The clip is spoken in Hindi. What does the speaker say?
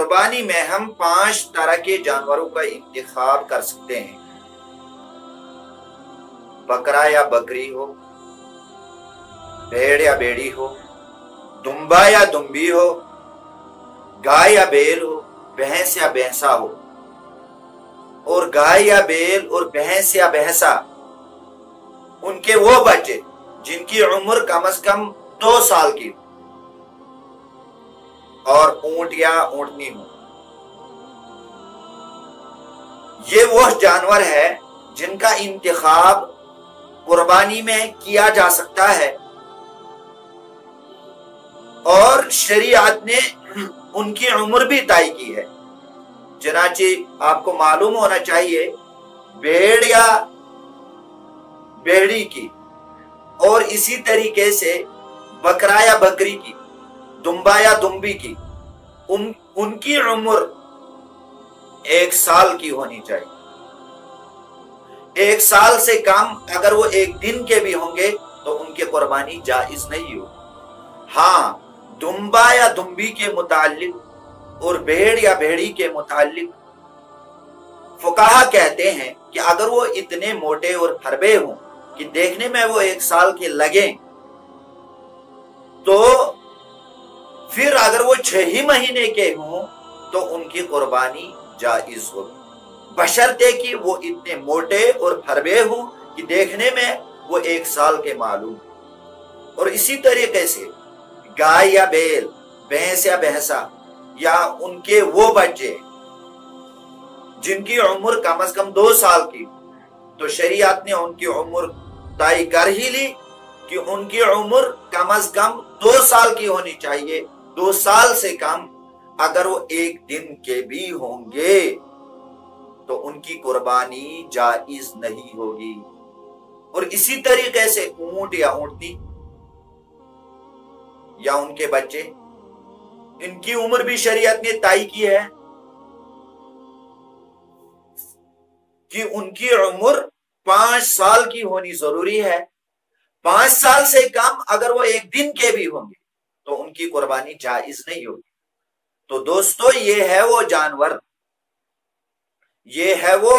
कुर्बानी में हम 5 तरह के जानवरों का इंतखाब कर सकते हैं। बकरा या बकरी हो, भेड़ या भेड़ी हो, दुम्बा या दुम्बी हो, गाय या बैल हो, भैंस या भैंसा हो। और गाय या बैल और भैंस या भैंसा उनके वो बच्चे जिनकी उम्र कम से कम 2 साल की हो, और ऊंट या ऊंटनी हो। ये वो जानवर है जिनका इंतखाब कुर्बानी में किया जा सकता है, और शरीयत ने उनकी उम्र भी तय की है। चनाचे आपको मालूम होना चाहिए, भेड़ या भेड़ी की और इसी तरीके से बकरा या बकरी की, दुम्बा या दुम्बी की, उनकी उम्र 1 साल की होनी चाहिए। 1 साल से कम अगर वो 1 दिन के भी होंगे तो उनकी कुर्बानी जायज नहीं हो। हाँ, दुम्बा या दुम्बी के मुतालिक और भेड़ या भेड़ी के मुतालिक फुकाहा कहते हैं कि अगर वो इतने मोटे और फरबे हों कि देखने में वो 1 साल के लगे, तो फिर अगर वो 6 ही महीने के हों तो उनकी कुर्बानी जायज हो, बशर्ते कि वो इतने मोटे और फरबे हों कि देखने में वो 1 साल के मालूम। और इसी तरीके से गाय या बैल, भैंस या भैंसा या उनके वो बच्चे जिनकी उम्र कम से कम 2 साल की, तो शरीयत ने उनकी उम्र तय कर ही ली कि उनकी उम्र कम से कम 2 साल की होनी चाहिए। 2 साल से कम अगर वो 1 दिन के भी होंगे तो उनकी कुर्बानी जायज नहीं होगी। और इसी तरीके से ऊंट या ऊंटनी या उनके बच्चे, इनकी उम्र भी शरीयत ने तय की है कि उनकी उम्र 5 साल की होनी जरूरी है। 5 साल से कम अगर वो 1 दिन के भी होंगे तो उनकी कुर्बानी जायज नहीं होगी। तो दोस्तों, ये है वो जानवर, ये है वो